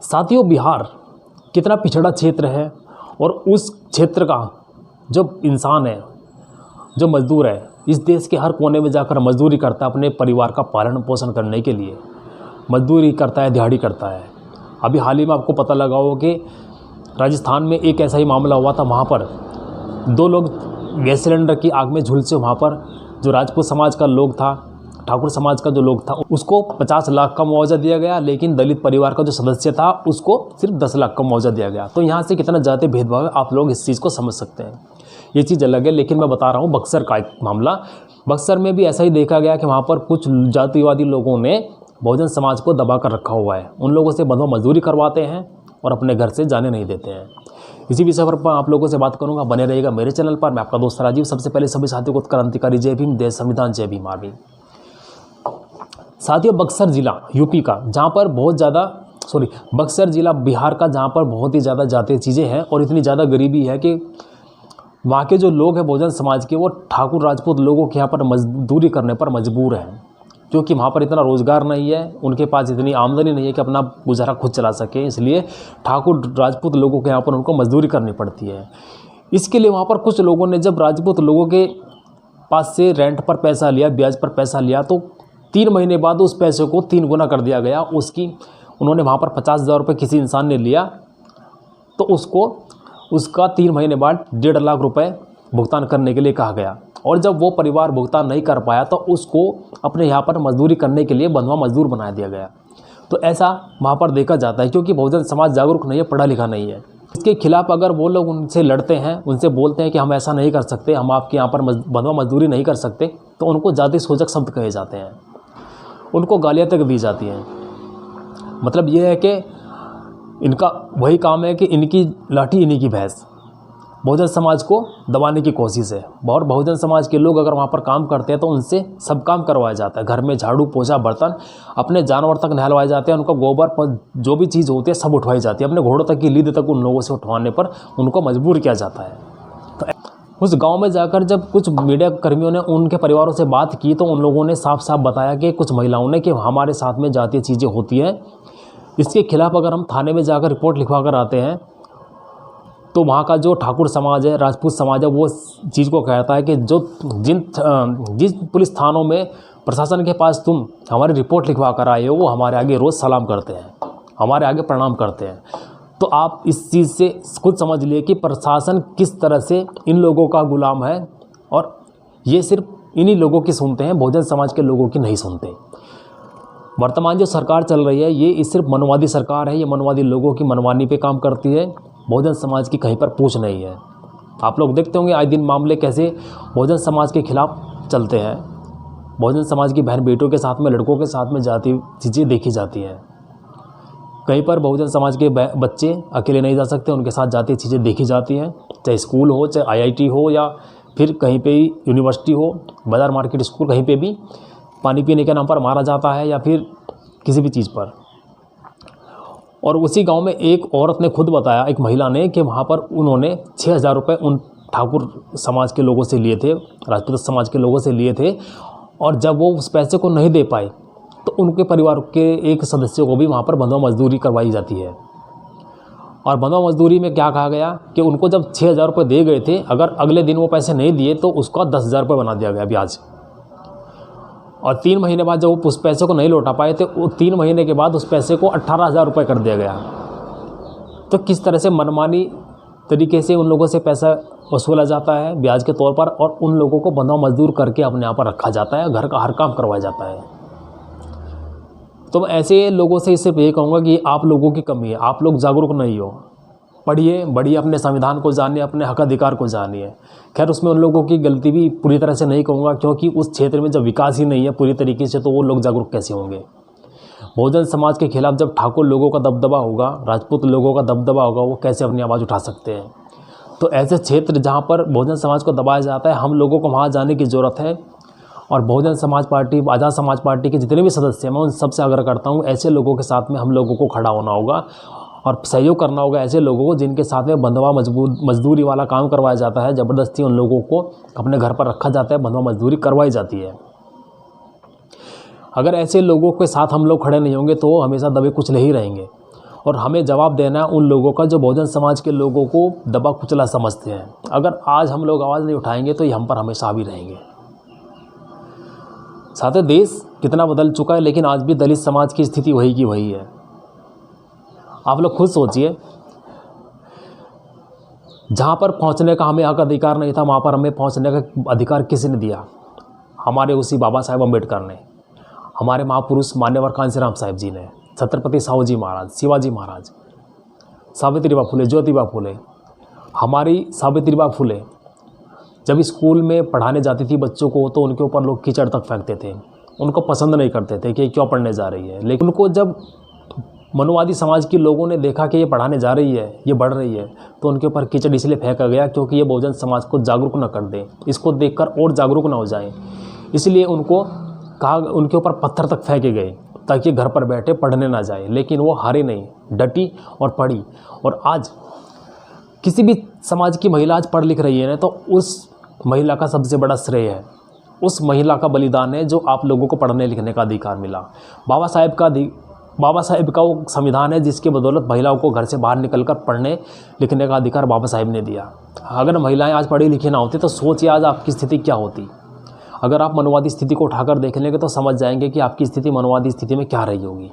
साथियों, बिहार कितना पिछड़ा क्षेत्र है और उस क्षेत्र का जो इंसान है, जो मज़दूर है, इस देश के हर कोने में जाकर मजदूरी करता है अपने परिवार का पालन पोषण करने के लिए। मजदूरी करता है, दिहाड़ी करता है। अभी हाल ही में आपको पता लगा हो कि राजस्थान में एक ऐसा ही मामला हुआ था। वहाँ पर 2 लोग गैस सिलेंडर की आग में झुलसे, वहाँ पर जो राजपूत समाज का लोग था, ठाकुर समाज का जो लोग था, उसको 50 लाख का मुआवजा दिया गया, लेकिन दलित परिवार का जो सदस्य था उसको सिर्फ 10 लाख का मुआवजा दिया गया। तो यहाँ से कितना ज़्यादा भेदभाव है, आप लोग इस चीज़ को समझ सकते हैं। ये चीज़ अलग है, लेकिन मैं बता रहा हूँ बक्सर का एक मामला। बक्सर में भी ऐसा ही देखा गया कि वहाँ पर कुछ जातिवादी लोगों ने बहुजन समाज को दबा कर रखा हुआ है। उन लोगों से बंधुआ मजदूरी करवाते हैं और अपने घर से जाने नहीं देते हैं। इसी विषय पर आप लोगों से बात करूंगा, बने रहिएगा मेरे चैनल पर। मैं आपका दोस्त राजीव। सबसे पहले सभी साथियों को क्रांतिकारी जय भीम, देश संविधान जय भीम आर्मी। साथियों, बक्सर जिला यूपी का, जहाँ पर बहुत ज़्यादा बक्सर जिला बिहार का, जहाँ पर बहुत ही ज़्यादा जातीय चीज़ें हैं और इतनी ज़्यादा गरीबी है कि वहाँ के जो लोग हैं बहुजन समाज के, वो ठाकुर राजपूत लोगों के यहाँ पर मजदूरी करने पर मजबूर हैं, क्योंकि वहाँ पर इतना रोज़गार नहीं है, उनके पास इतनी आमदनी नहीं है कि अपना गुजारा खुद चला सके। इसलिए ठाकुर राजपूत लोगों के यहाँ पर उनको मजदूरी करनी पड़ती है। इसके लिए वहाँ पर कुछ लोगों ने जब राजपूत लोगों के पास से रेंट पर पैसा लिया, ब्याज पर पैसा लिया, तो 3 महीने बाद उस पैसे को 3 गुना कर दिया गया। उन्होंने वहाँ पर 50,000 रुपये किसी इंसान ने लिया, तो उसका 3 महीने बाद 1.5 लाख रुपए भुगतान करने के लिए कहा गया। और जब वो परिवार भुगतान नहीं कर पाया तो उसको अपने यहाँ पर मजदूरी करने के लिए बंधुआ मजदूर बना दिया गया। तो ऐसा वहाँ पर देखा जाता है, क्योंकि बहुजन समाज जागरूक नहीं है, पढ़ा लिखा नहीं है। इसके खिलाफ अगर वो लोग उनसे लड़ते हैं, उनसे बोलते हैं कि हम ऐसा नहीं कर सकते, हम आपके यहाँ पर बंधुआ मजदूरी नहीं कर सकते, तो उनको जाति सूचक शब्द कहे जाते हैं, उनको गालियाँ तक दी जाती हैं। मतलब ये है कि इनका वही काम है कि इनकी लाठी इन्हीं की भैंस। बहुजन समाज को दबाने की कोशिश है। और बहुजन समाज के लोग अगर वहाँ पर काम करते हैं तो उनसे सब काम करवाया जाता है। घर में झाड़ू पोछा बर्तन, अपने जानवर तक नहलवाए जाते हैं, उनका गोबर पर जो भी चीज़ होती है सब उठवाई जाती है। अपने घोड़ों तक की लीद तक उन लोगों से उठवाने पर उनको मजबूर किया जाता है। तो उस गाँव में जाकर जब कुछ मीडिया कर्मियों ने उनके परिवारों से बात की, तो उन लोगों ने साफ साफ बताया कि कुछ महिलाओं ने कि हमारे साथ में जातीय चीज़ें होती हैं, इसके खिलाफ अगर हम थाने में जाकर रिपोर्ट लिखवा कर आते हैं तो वहाँ का जो ठाकुर समाज है, राजपूत समाज है, वो चीज़ को कहता है कि जिस पुलिस थानों में प्रशासन के पास तुम हमारी रिपोर्ट लिखवा कर आए हो, वो हमारे आगे रोज़ सलाम करते हैं, हमारे आगे प्रणाम करते हैं। तो आप इस चीज़ से खुद समझ लिए कि प्रशासन किस तरह से इन लोगों का गुलाम है, और ये सिर्फ इन्हीं लोगों की सुनते हैं, बहुजन समाज के लोगों की नहीं सुनते। वर्तमान जो सरकार चल रही है ये सिर्फ मनवादी सरकार है, ये मनवादी लोगों की मनमानी पे काम करती है। बहुजन समाज की कहीं पर पूछ नहीं है। आप लोग देखते होंगे आए दिन मामले कैसे बहुजन समाज के खिलाफ चलते हैं। बहुजन समाज की बहन बेटियों के साथ में, लड़कों के साथ में जाती चीज़ें देखी जाती हैं। कहीं पर बहुजन समाज के बच्चे अकेले नहीं जा सकते, उनके साथ जाती चीज़ें देखी जाती हैं, चाहे स्कूल हो, चाहे IIT हो, या फिर कहीं पर यूनिवर्सिटी हो, बाज़ार मार्केट स्कूल, कहीं पर भी पानी पीने के नाम पर मारा जाता है, या फिर किसी भी चीज़ पर। और उसी गांव में एक औरत ने खुद बताया, एक महिला ने, कि वहाँ पर उन्होंने 6,000 रुपये उन ठाकुर समाज के लोगों से लिए थे, राजपूत समाज के लोगों से लिए थे, और जब वो उस पैसे को नहीं दे पाए तो उनके परिवार के एक सदस्य को भी वहाँ पर बंधुआ मजदूरी करवाई जाती है। और बंधुआ मजदूरी में क्या कहा गया कि उनको जब 6,000 रुपये दे गए थे, अगर अगले दिन वो पैसे नहीं दिए तो उसका 10,000 रुपये बना दिया गया ब्याज। और 3 महीने बाद जब वो उस पैसे को नहीं लौटा पाए थे, वो 3 महीने के बाद उस पैसे को 18,000 रुपये कर दिया गया। तो किस तरह से मनमानी तरीके से उन लोगों से पैसा वसूला जाता है ब्याज के तौर पर, और उन लोगों को बंधुआ मजदूर करके अपने यहाँ पर रखा जाता है, घर का हर काम करवाया जाता है। तो मैं ऐसे लोगों से सिर्फ ये कहूँगा कि आप लोगों की कमी है, आप लोग जागरूक नहीं हो। पढ़िए, बढ़िए, अपने संविधान को जानिए, अपने हक अधिकार को जानिए। खैर, उसमें उन लोगों की गलती भी पूरी तरह से नहीं कहूँगा, क्योंकि उस क्षेत्र में जब विकास ही नहीं है पूरी तरीके से, तो वो लोग जागरूक कैसे होंगे। बहुजन समाज के खिलाफ जब ठाकुर लोगों का दबदबा होगा, राजपूत लोगों का दबदबा होगा, वो कैसे अपनी आवाज़ उठा सकते हैं। तो ऐसे क्षेत्र जहाँ पर बहुजन समाज को दबाया जाता है, हम लोगों को वहाँ जाने की ज़रूरत है। और बहुजन समाज पार्टी, आज़ाद समाज पार्टी के जितने भी सदस्य हैं, मैं उन सबसे आग्रह करता हूँ, ऐसे लोगों के साथ में हम लोगों को खड़ा होना होगा और सहयोग करना होगा ऐसे लोगों को जिनके साथ में बंधुआ मजदूरी वाला काम करवाया जाता है। ज़बरदस्ती उन लोगों को अपने घर पर रखा जाता है, बंधुआ मजदूरी करवाई जाती है। अगर ऐसे लोगों के साथ हम लोग खड़े नहीं होंगे तो हमेशा दबे कुचले ही रहेंगे। और हमें जवाब देना है उन लोगों का जो बहुजन समाज के लोगों को दबा कुचला समझते हैं। अगर आज हम लोग आवाज़ नहीं उठाएंगे तो ये हम पर हमेशा हावी रहेंगे। साथियों, देश कितना बदल चुका है, लेकिन आज भी दलित समाज की स्थिति वही की वही है। आप लोग खुद सोचिए, जहाँ पर पहुँचने का हमें हक अधिकार नहीं था, वहाँ पर हमें पहुँचने का अधिकार किसी ने दिया? हमारे उसी बाबा साहेब अम्बेडकर ने, हमारे महापुरुष मान्यवर कांशीराम साहब जी ने, छत्रपति साहू जी महाराज, शिवाजी महाराज, सावित्रीबाई फुले, ज्योतिबा फुले। हमारी सावित्रीबाई फुले जब स्कूल में पढ़ाने जाती थी बच्चों को, तो उनके ऊपर लोग कीचड़ तक फेंकते थे, उनको पसंद नहीं करते थे कि क्यों पढ़ने जा रही है। लेकिन उनको जब मनुवादी समाज के लोगों ने देखा कि ये पढ़ाने जा रही है, ये बढ़ रही है, तो उनके ऊपर कीचड़ इसलिए फेंका गया क्योंकि ये बहुजन समाज को जागरूक न कर दे, इसको देखकर और जागरूक ना हो जाए। इसलिए उनको कहा, उनके ऊपर पत्थर तक फेंके गए ताकि घर पर बैठे पढ़ने ना जाए। लेकिन वो हारे नहीं, डटी और पढ़ी। और आज किसी भी समाज की महिला आज पढ़ लिख रही है ना, तो उस महिला का सबसे बड़ा श्रेय है, उस महिला का बलिदान है जो आप लोगों को पढ़ने लिखने का अधिकार मिला। बाबा साहेब का वो संविधान है जिसके बदौलत महिलाओं को घर से बाहर निकलकर पढ़ने लिखने का अधिकार बाबा साहेब ने दिया। अगर महिलाएं आज पढ़ी लिखी ना होती तो सोचिए आज आपकी स्थिति क्या होती। अगर आप मनोवादी स्थिति को उठाकर देख लेंगे तो समझ जाएंगे कि आपकी स्थिति मनोवादी स्थिति में क्या रही होगी।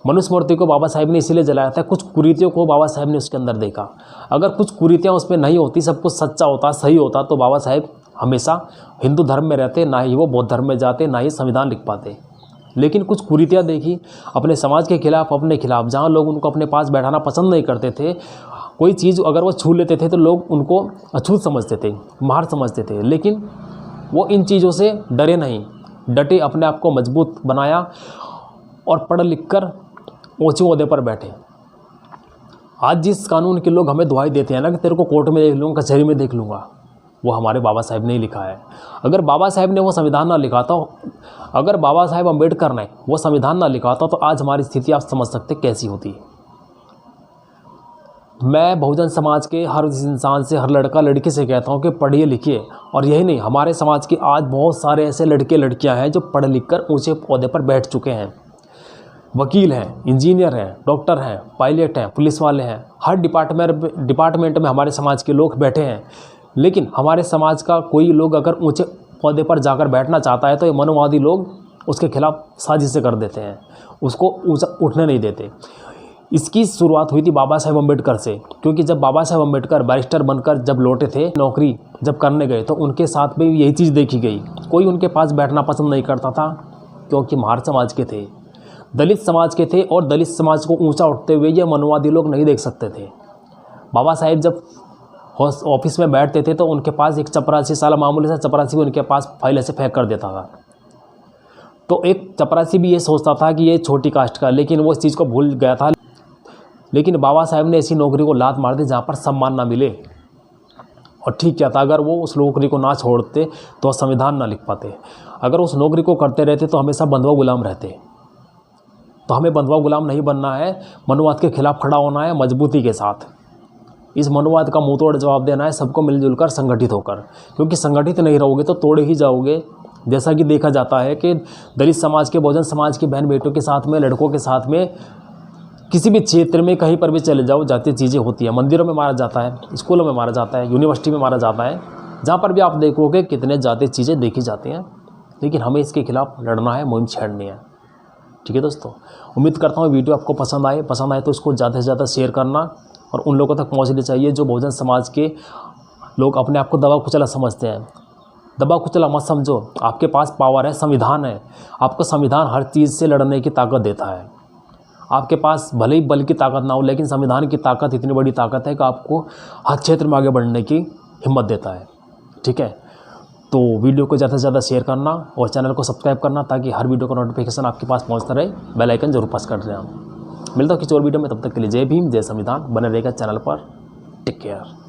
मनुष्य मूर्ति को बाबा साहेब ने इसीलिए जलाया था, कुछ कुरीतियों को बाबा साहेब ने उसके अंदर देखा। अगर कुछ कुरीतियाँ उसमें नहीं होती, सब कुछ सच्चा होता, सही होता, तो बाबा साहेब हमेशा हिंदू धर्म में रहते, ना ही वो बौद्ध धर्म में जाते, ना ही संविधान लिख पाते। लेकिन कुछ कुरीतियाँ देखी अपने समाज के खिलाफ, अपने खिलाफ, जहाँ लोग उनको अपने पास बैठाना पसंद नहीं करते थे। कोई चीज़ अगर वो छू लेते थे तो लोग उनको अछूत समझते थे, मार समझते थे। लेकिन वो इन चीज़ों से डरे नहीं, डटे, अपने आप को मजबूत बनाया और पढ़ लिख कर ऊँचे ओहदे पर बैठे। आज जिस कानून के लोग हमें दुहाई देते हैं ना कि तेरे को कोर्ट में देख लूँगा, कचहरी में देख लूँगा, वो हमारे बाबा साहेब ने ही लिखा है। अगर बाबा साहेब ने वो संविधान ना लिखा था, अगर बाबा साहेब अम्बेडकर ने वो संविधान ना लिखा था, तो आज हमारी स्थिति आप समझ सकते कैसी होती। मैं बहुजन समाज के हर इंसान से, हर लड़का लड़की से कहता हूँ कि पढ़िए लिखिए। और यही नहीं, हमारे समाज के आज बहुत सारे ऐसे लड़के लड़कियाँ हैं जो पढ़ लिख कर ऊँचे ओहदे पर बैठ चुके हैं। वकील हैं, इंजीनियर हैं, डॉक्टर हैं, पायलट हैं, पुलिस वाले हैं, हर डिपार्टमेंट में हमारे समाज के लोग बैठे हैं। लेकिन हमारे समाज का कोई लोग अगर ऊंचे पौधे पर जाकर बैठना चाहता है तो ये मनोवादी लोग उसके खिलाफ साजिशें कर देते हैं, उसको उठने नहीं देते। इसकी शुरुआत हुई थी बाबा साहेब अम्बेडकर से, क्योंकि जब बाबा साहेब अम्बेडकर बैरिस्टर बनकर जब लौटे थे, नौकरी जब करने गए, तो उनके साथ में यही चीज़ देखी गई। कोई उनके पास बैठना पसंद नहीं करता था क्योंकि महार समाज के थे, दलित समाज के थे, और दलित समाज को ऊँचा उठते हुए ये मनोवादी लोग नहीं देख सकते थे। बाबा साहेब जब ऑफिस में बैठते थे तो उनके पास एक चपरासी, साला मामूली सा चपरासी भी उनके पास फाइल ऐसे फेंक कर देता था। तो एक चपरासी भी ये सोचता था कि ये छोटी कास्ट का, लेकिन वो इस चीज़ को भूल गया था। लेकिन बाबा साहेब ने ऐसी नौकरी को लात मार दी जहाँ पर सम्मान ना मिले। और ठीक क्या था, अगर वो उस नौकरी को ना छोड़ते तो संविधान ना लिख पाते। अगर उस नौकरी को करते रहते तो हमेशा बंधुआ गुलाम रहते। तो हमें बंधुआ गुलाम नहीं बनना है, मनुवाद के खिलाफ खड़ा होना है मजबूती के साथ। इस मनुवाद का मुंह तोड़ जवाब देना है, सबको मिलजुल कर संगठित होकर, क्योंकि संगठित नहीं रहोगे तो तोड़े ही जाओगे। जैसा कि देखा जाता है कि दलित समाज के, बहुजन समाज की बहन बेटों के साथ में, लड़कों के साथ में, किसी भी क्षेत्र में कहीं पर भी चले जाओ, जाती चीज़ें होती हैं। मंदिरों में मारा जाता है, स्कूलों में मारा जाता है, यूनिवर्सिटी में मारा जाता है, जहाँ पर भी आप देखोगे कितने जाती चीज़ें देखी जाती हैं। लेकिन हमें इसके खिलाफ लड़ना है, मुहिम छेड़नी है। ठीक है दोस्तों, उम्मीद करता हूँ वीडियो आपको पसंद आए तो इसको ज़्यादा से ज़्यादा शेयर करना और उन लोगों तक पहुँचनी चाहिए जो बहुजन समाज के लोग अपने आप को दबा कुचला समझते हैं। दबा कुचला मत समझो, आपके पास पावर है, संविधान है। आपको संविधान हर चीज़ से लड़ने की ताकत देता है। आपके पास भले ही बल की ताकत ना हो, लेकिन संविधान की ताकत इतनी बड़ी ताकत है कि आपको हर क्षेत्र में आगे बढ़ने की हिम्मत देता है। ठीक है, तो वीडियो को ज़्यादा से ज़्यादा शेयर करना और चैनल को सब्सक्राइब करना, ताकि हर वीडियो का नोटिफिकेशन आपके पास पहुँचता रहे। बेल आइकन जरूर प्रेस कर दें। मिलता हूँ किसी और वीडियो में, तब तक के लिए जय भीम, जय संविधान। बने रहेगा चैनल पर। Take care.